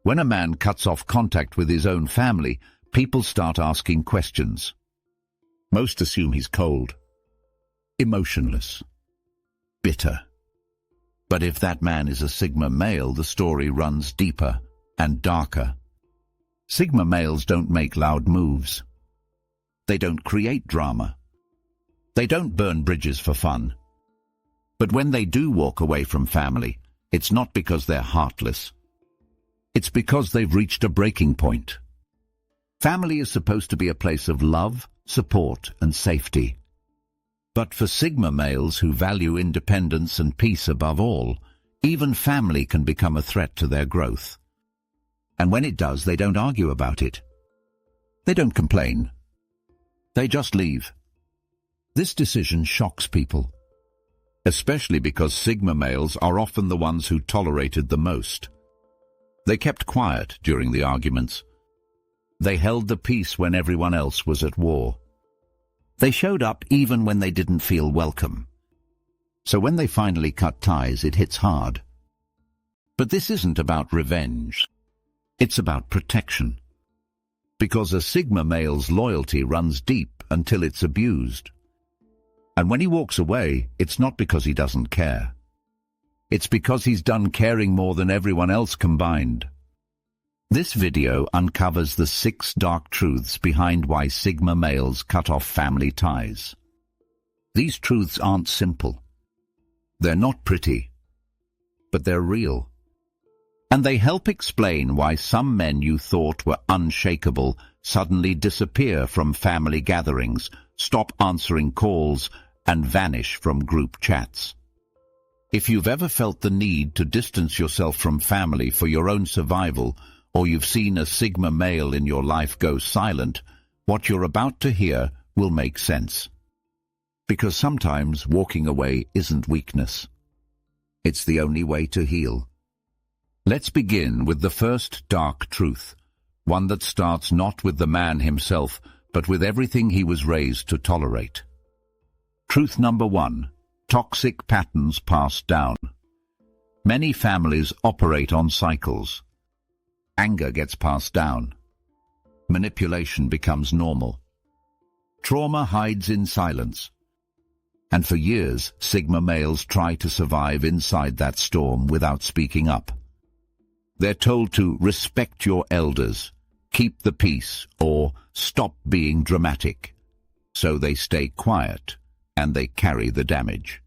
When a man cuts off contact with his own family, people start asking questions. Most assume he's cold, emotionless, bitter. But if that man is a Sigma male, the story runs deeper and darker. Sigma males don't make loud moves. They don't create drama. They don't burn bridges for fun. But when they do walk away from family, it's not because they're heartless. It's because they've reached a breaking point. Family is supposed to be a place of love, support, and safety. But for Sigma males who value independence and peace above all, even family can become a threat to their growth. And when it does, they don't argue about it. They don't complain. They just leave. This decision shocks people, especially because Sigma males are often the ones who tolerated the most. They kept quiet during the arguments. They held the peace when everyone else was at war. They showed up even when they didn't feel welcome. So when they finally cut ties, it hits hard. But this isn't about revenge. It's about protection. Because a Sigma male's loyalty runs deep until it's abused. And when he walks away, it's not because he doesn't care. It's because he's done caring more than everyone else combined. This video uncovers the 6 dark truths behind why Sigma males cut off family ties. These truths aren't simple. They're not pretty, but they're real. And they help explain why some men you thought were unshakable suddenly disappear from family gatherings, stop answering calls, and vanish from group chats. If you've ever felt the need to distance yourself from family for your own survival, or you've seen a Sigma male in your life go silent, what you're about to hear will make sense. Because sometimes walking away isn't weakness. It's the only way to heal. Let's begin with the first dark truth, one that starts not with the man himself, but with everything he was raised to tolerate. Truth number 1. Toxic patterns passed down. Many families operate on cycles. Anger gets passed down. Manipulation becomes normal. Trauma hides in silence. And for years, Sigma males try to survive inside that storm without speaking up. They're told to respect your elders, keep the peace, or stop being dramatic. So they stay quiet, and they carry the damage.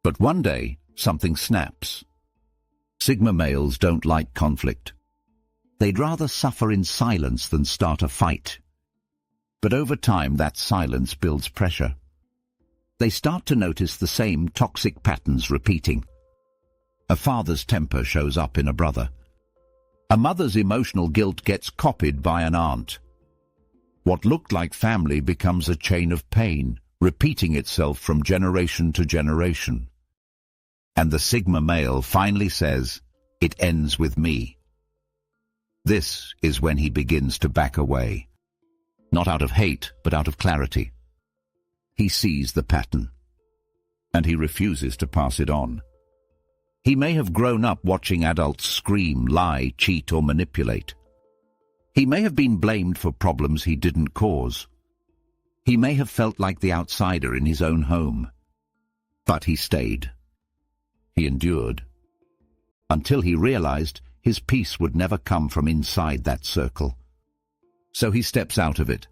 But one day, something snaps. Sigma males don't like conflict. They'd rather suffer in silence than start a fight. But over time, that silence builds pressure. They start to notice the same toxic patterns repeating. A father's temper shows up in a brother. A mother's emotional guilt gets copied by an aunt. What looked like family becomes a chain of pain, repeating itself from generation to generation. And the Sigma male finally says, "It ends with me." This is when he begins to back away. Not out of hate, but out of clarity. He sees the pattern, and he refuses to pass it on. He may have grown up watching adults scream, lie, cheat, or manipulate. He may have been blamed for problems he didn't cause. He may have felt like the outsider in his own home. But he stayed. He endured. Until he realized his peace would never come from inside that circle. So he steps out of it.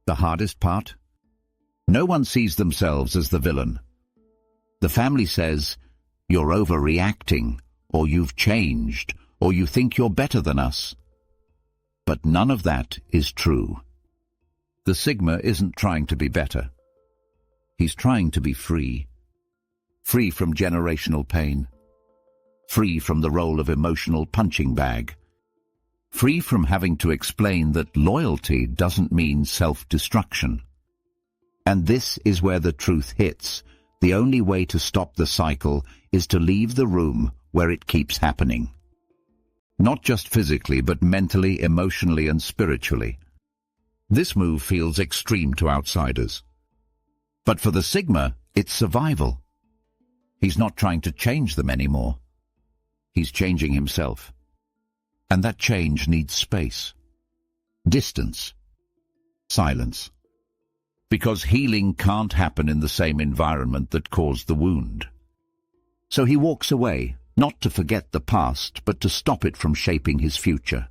The hardest part? No one sees themselves as the villain. The family says, "You're overreacting," or "You've changed," or "You think you're better than us." But none of that is true. The Sigma isn't trying to be better. He's trying to be free. Free from generational pain. Free from the role of emotional punching bag. Free from having to explain that loyalty doesn't mean self-destruction. And this is where the truth hits. The only way to stop the cycle is to leave the room where it keeps happening. Not just physically, but mentally, emotionally, and spiritually. This move feels extreme to outsiders. But for the Sigma, it's survival. He's not trying to change them anymore. He's changing himself. And that change needs space, distance, silence. Because healing can't happen in the same environment that caused the wound. So he walks away, not to forget the past, but to stop it from shaping his future.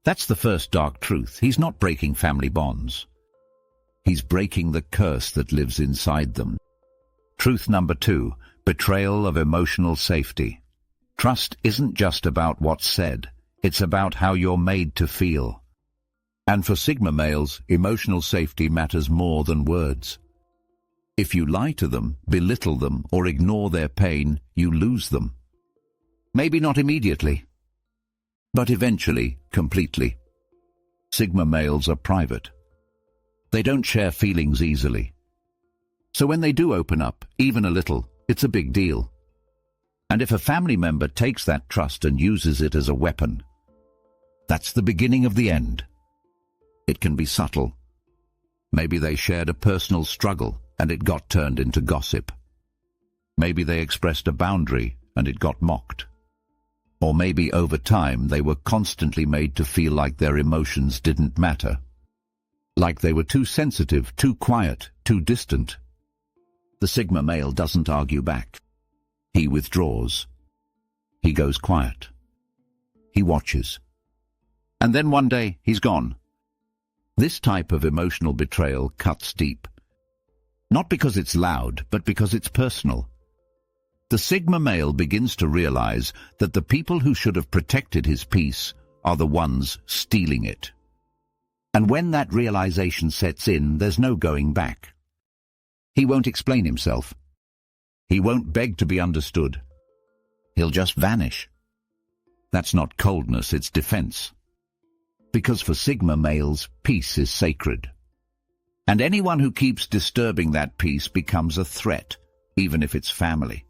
That's the first dark truth. He's not breaking family bonds. He's breaking the curse that lives inside them. Truth number 2, betrayal of emotional safety. Trust isn't just about what's said, it's about how you're made to feel. And for Sigma males, emotional safety matters more than words. If you lie to them, belittle them, or ignore their pain, you lose them. Maybe not immediately, but eventually, completely. Sigma males are private. They don't share feelings easily. So when they do open up, even a little, it's a big deal. And if a family member takes that trust and uses it as a weapon, that's the beginning of the end. It can be subtle. Maybe they shared a personal struggle and it got turned into gossip. Maybe they expressed a boundary and it got mocked. Or maybe over time they were constantly made to feel like their emotions didn't matter. Like they were too sensitive, too quiet, too distant. The Sigma male doesn't argue back. He withdraws. He goes quiet. He watches. And then one day he's gone. This type of emotional betrayal cuts deep. Not because it's loud, but because it's personal. The Sigma male begins to realize that the people who should have protected his peace are the ones stealing it. And when that realization sets in, there's no going back. He won't explain himself. He won't beg to be understood. He'll just vanish. That's not coldness, it's defense. Because for Sigma males, peace is sacred. And anyone who keeps disturbing that peace becomes a threat, even if it's family.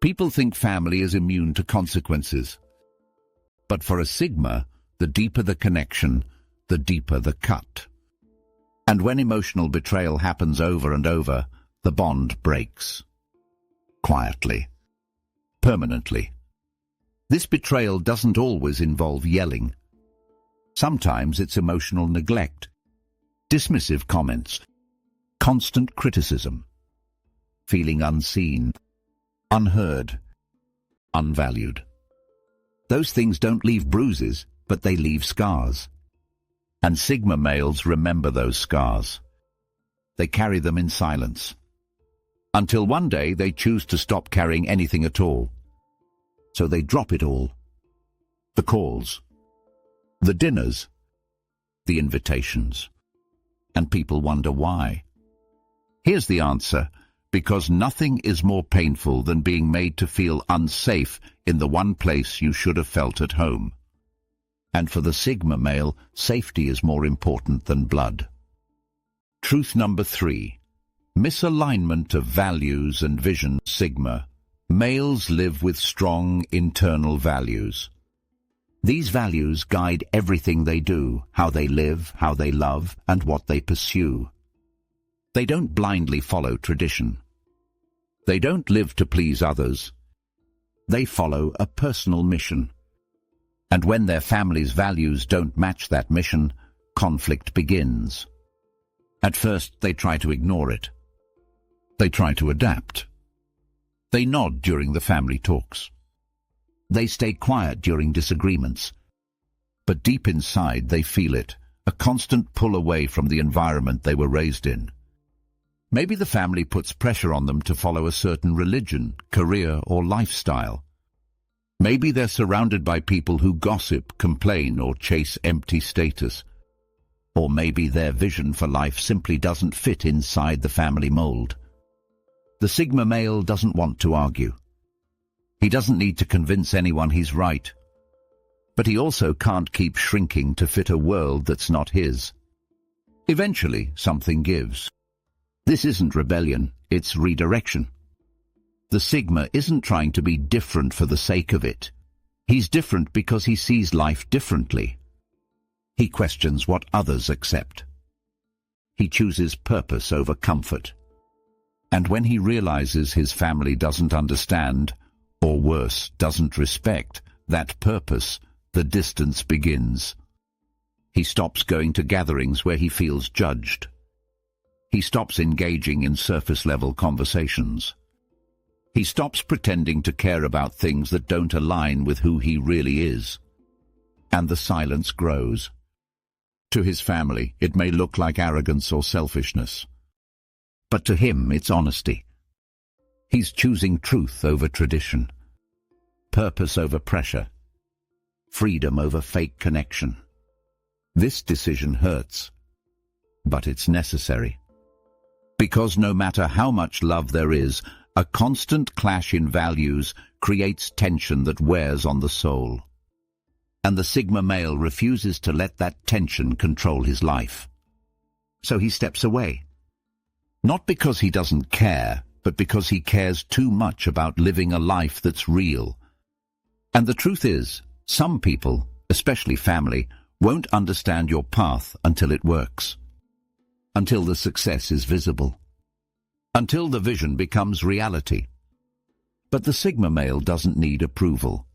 People think family is immune to consequences. But for a Sigma, the deeper the connection, the deeper the cut. And when emotional betrayal happens over and over, the bond breaks. Quietly. Permanently. This betrayal doesn't always involve yelling. Sometimes it's emotional neglect, dismissive comments, constant criticism, feeling unseen, unheard, unvalued. Those things don't leave bruises, but they leave scars. And Sigma males remember those scars. They carry them in silence. Until one day they choose to stop carrying anything at all. So they drop it all. The calls, the dinners, the invitations. And people wonder why. Here's the answer. Because nothing is more painful than being made to feel unsafe in the one place you should have felt at home. And for the Sigma male, safety is more important than blood. Truth number 3. Misalignment of values and vision. Sigma males live with strong internal values. These values guide everything they do, how they live, how they love, and what they pursue. They don't blindly follow tradition. They don't live to please others. They follow a personal mission. And when their family's values don't match that mission, conflict begins. At first, they try to ignore it. They try to adapt. They nod during the family talks. They stay quiet during disagreements. But deep inside, they feel it, a constant pull away from the environment they were raised in. Maybe the family puts pressure on them to follow a certain religion, career, or lifestyle. Maybe they're surrounded by people who gossip, complain, or chase empty status. Or maybe their vision for life simply doesn't fit inside the family mold. The Sigma male doesn't want to argue. He doesn't need to convince anyone he's right. But he also can't keep shrinking to fit a world that's not his. Eventually, something gives. This isn't rebellion, it's redirection. The Sigma isn't trying to be different for the sake of it. He's different because he sees life differently. He questions what others accept. He chooses purpose over comfort. And when he realizes his family doesn't understand, or worse, doesn't respect, that purpose, the distance begins. He stops going to gatherings where he feels judged. He stops engaging in surface-level conversations. He stops pretending to care about things that don't align with who he really is. And the silence grows. To his family, it may look like arrogance or selfishness. But to him, it's honesty. He's choosing truth over tradition, purpose over pressure, freedom over fake connection. This decision hurts, but it's necessary. Because no matter how much love there is, a constant clash in values creates tension that wears on the soul. And the Sigma male refuses to let that tension control his life. So he steps away. Not because he doesn't care, but because he cares too much about living a life that's real. And the truth is, some people, especially family, won't understand your path until it works. Until the success is visible. Until the vision becomes reality. But the Sigma male doesn't need approval.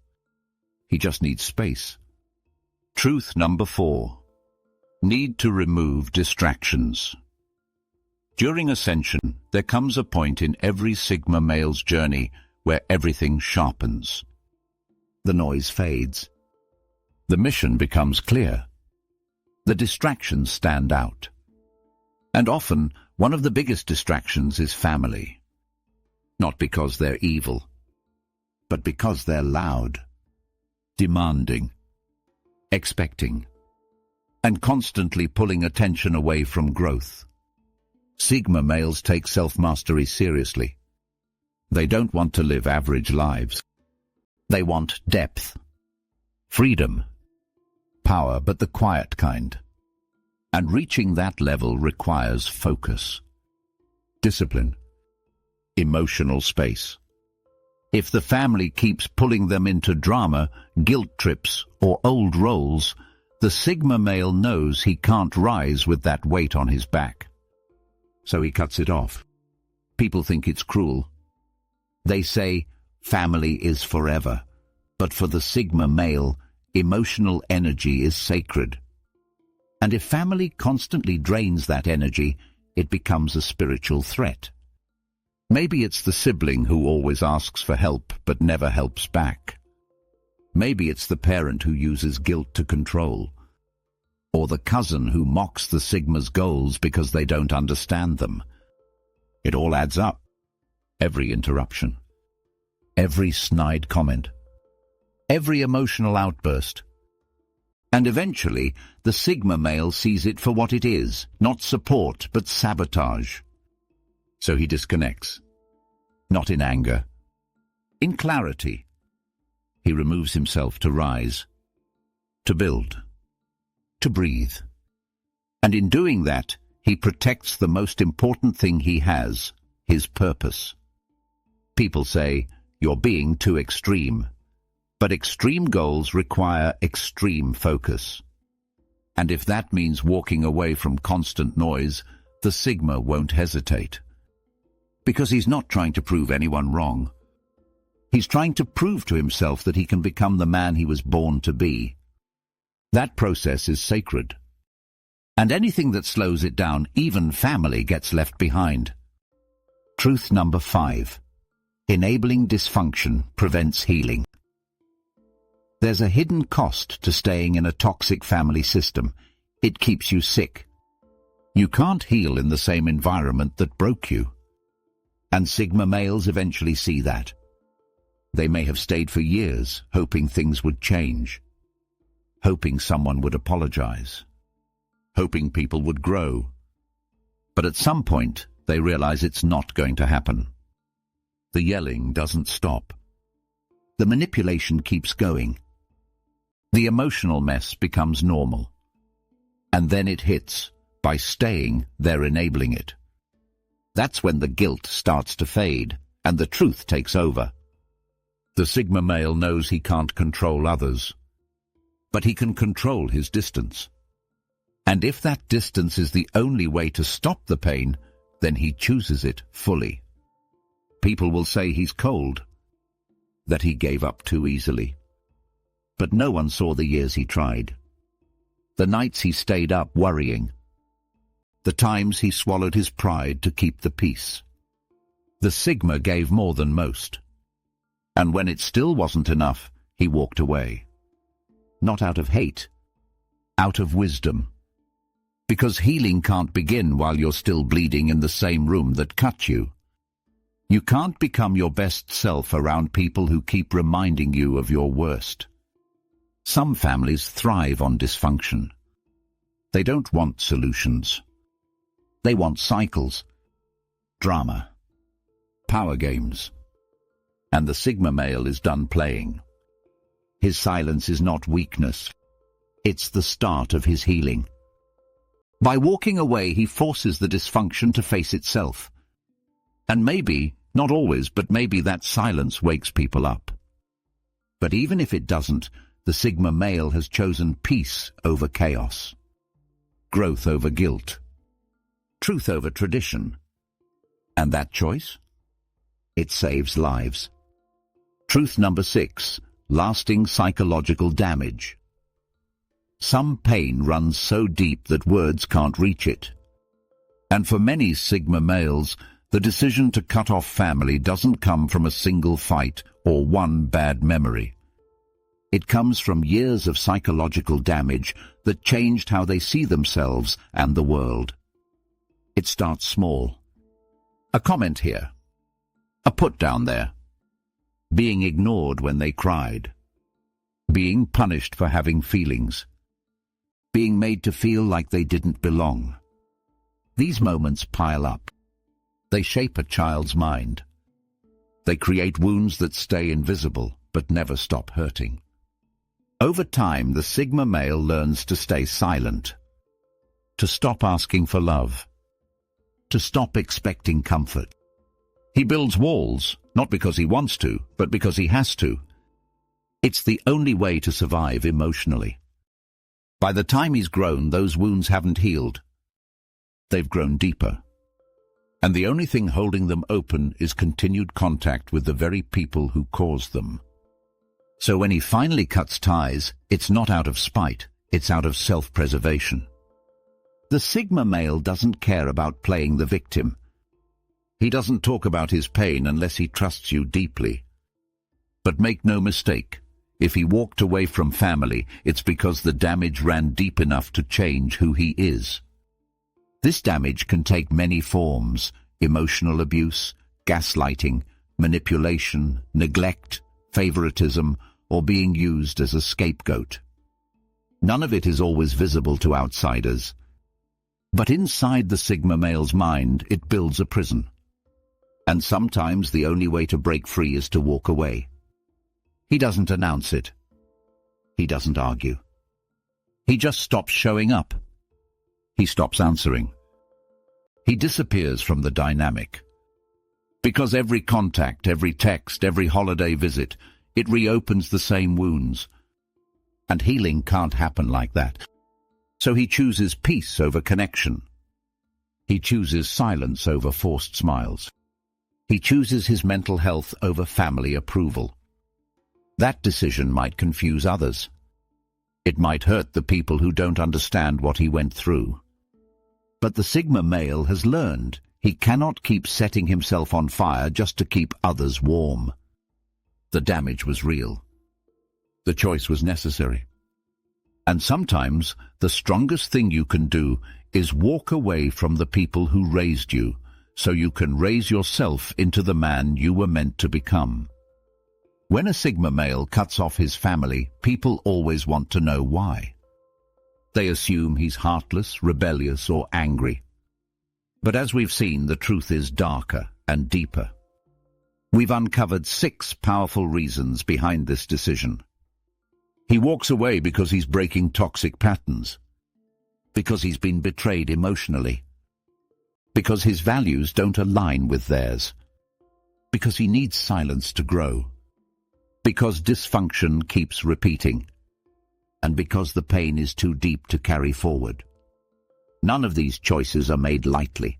He just needs space. Truth number 4. Need to remove distractions. During ascension, there comes a point in every Sigma male's journey where everything sharpens. The noise fades. The mission becomes clear. The distractions stand out. And often, one of the biggest distractions is family. Not because they're evil, but because they're loud, demanding, expecting, and constantly pulling attention away from growth. Sigma males take self-mastery seriously. They don't want to live average lives. They want depth, freedom, power, but the quiet kind. And reaching that level requires focus, discipline, emotional space. If the family keeps pulling them into drama, guilt trips, or old roles, the Sigma male knows he can't rise with that weight on his back. So he cuts it off. People think it's cruel. They say, family is forever. But for the Sigma male, emotional energy is sacred. And if family constantly drains that energy, it becomes a spiritual threat. Maybe it's the sibling who always asks for help but never helps back. Maybe it's the parent who uses guilt to control. Or the cousin who mocks the Sigma's goals because they don't understand them. It all adds up. Every interruption. Every snide comment. Every emotional outburst. And eventually, the Sigma male sees it for what it is, not support, but sabotage. So he disconnects. Not in anger. In clarity. He removes himself to rise. To build. To breathe. And in doing that, he protects the most important thing he has, his purpose. People say, you're being too extreme. But extreme goals require extreme focus. And if that means walking away from constant noise, the Sigma won't hesitate. Because he's not trying to prove anyone wrong. He's trying to prove to himself that he can become the man he was born to be. That process is sacred. And anything that slows it down, even family, gets left behind. Truth number 5. Enabling dysfunction prevents healing. There's a hidden cost to staying in a toxic family system. It keeps you sick. You can't heal in the same environment that broke you. And Sigma males eventually see that. They may have stayed for years, hoping things would change. Hoping someone would apologize. Hoping people would grow. But at some point, they realize it's not going to happen. The yelling doesn't stop. The manipulation keeps going. The emotional mess becomes normal. And then it hits. By staying, they're enabling it. That's when the guilt starts to fade, and the truth takes over. The Sigma male knows he can't control others. But he can control his distance. And if that distance is the only way to stop the pain, then he chooses it fully. People will say he's cold, that he gave up too easily. but no one saw the years he tried. The nights he stayed up worrying. The times he swallowed his pride to keep the peace. The Sigma gave more than most. And when it still wasn't enough, he walked away. Not out of hate, out of wisdom. Because healing can't begin while you're still bleeding in the same room that cut you. You can't become your best self around people who keep reminding you of your worst. Some families thrive on dysfunction. They don't want solutions. They want cycles, drama, power games. And the Sigma male is done playing. His silence is not weakness. It's the start of his healing. By walking away, he forces the dysfunction to face itself. And maybe, not always, but maybe that silence wakes people up. But even if it doesn't, the Sigma male has chosen peace over chaos, growth over guilt, truth over tradition. And that choice? It saves lives. Truth number 6, lasting psychological damage. Some pain runs so deep that words can't reach it. And for many Sigma males, the decision to cut off family doesn't come from a single fight or one bad memory. It comes from years of psychological damage that changed how they see themselves and the world. It starts small. A comment here. A put down there. Being ignored when they cried. Being punished for having feelings. Being made to feel like they didn't belong. These moments pile up. They shape a child's mind. They create wounds that stay invisible but never stop hurting. Over time, the Sigma male learns to stay silent, to stop asking for love, to stop expecting comfort. He builds walls, not because he wants to, but because he has to. It's the only way to survive emotionally. By the time he's grown, those wounds haven't healed. They've grown deeper. And the only thing holding them open is continued contact with the very people who caused them. So when he finally cuts ties, it's not out of spite, it's out of self-preservation. The Sigma male doesn't care about playing the victim. He doesn't talk about his pain unless he trusts you deeply. But make no mistake, if he walked away from family, it's because the damage ran deep enough to change who he is. This damage can take many forms: emotional abuse, gaslighting, manipulation, neglect, favoritism, or being used as a scapegoat. None of it is always visible to outsiders. But inside the Sigma male's mind, it builds a prison. And sometimes the only way to break free is to walk away. He doesn't announce it. He doesn't argue. He just stops showing up. He stops answering. He disappears from the dynamic. Because every contact, every text, every holiday visit, it reopens the same wounds. And healing can't happen like that. So he chooses peace over connection. He chooses silence over forced smiles. He chooses his mental health over family approval. That decision might confuse others. It might hurt the people who don't understand what he went through. But the Sigma male has learned he cannot keep setting himself on fire just to keep others warm. The damage was real. The choice was necessary. And sometimes the strongest thing you can do is walk away from the people who raised you, so you can raise yourself into the man you were meant to become. When a Sigma male cuts off his family, people always want to know why. They assume he's heartless, rebellious, or angry. But as we've seen, the truth is darker and deeper. We've uncovered 6 powerful reasons behind this decision. He walks away because he's breaking toxic patterns, because he's been betrayed emotionally, because his values don't align with theirs, because he needs silence to grow, because dysfunction keeps repeating, and because the pain is too deep to carry forward. None of these choices are made lightly.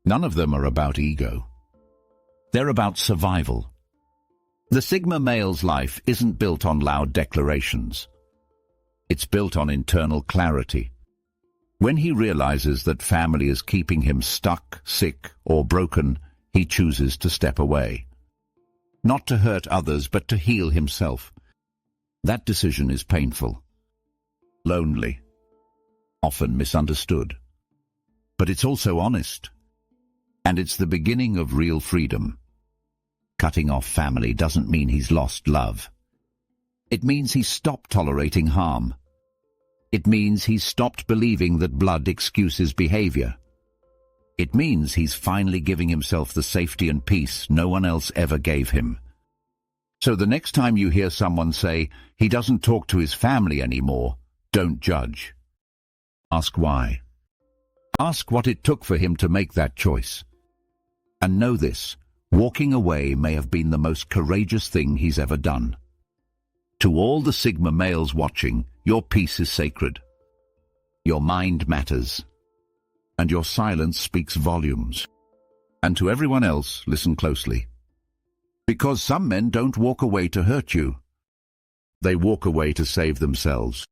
None of them are about ego. They're about survival. The Sigma male's life isn't built on loud declarations. It's built on internal clarity. When he realizes that family is keeping him stuck, sick, or broken, he chooses to step away. Not to hurt others, but to heal himself. That decision is painful, lonely, often misunderstood. But it's also honest. And it's the beginning of real freedom. Cutting off family doesn't mean he's lost love. It means he's stopped tolerating harm. It means he's stopped believing that blood excuses behavior. It means he's finally giving himself the safety and peace no one else ever gave him. So the next time you hear someone say, he doesn't talk to his family anymore, don't judge. Ask why. Ask what it took for him to make that choice. And know this, walking away may have been the most courageous thing he's ever done. To all the Sigma males watching, your peace is sacred. Your mind matters. And your silence speaks volumes. And to everyone else, listen closely. Because some men don't walk away to hurt you. They walk away to save themselves.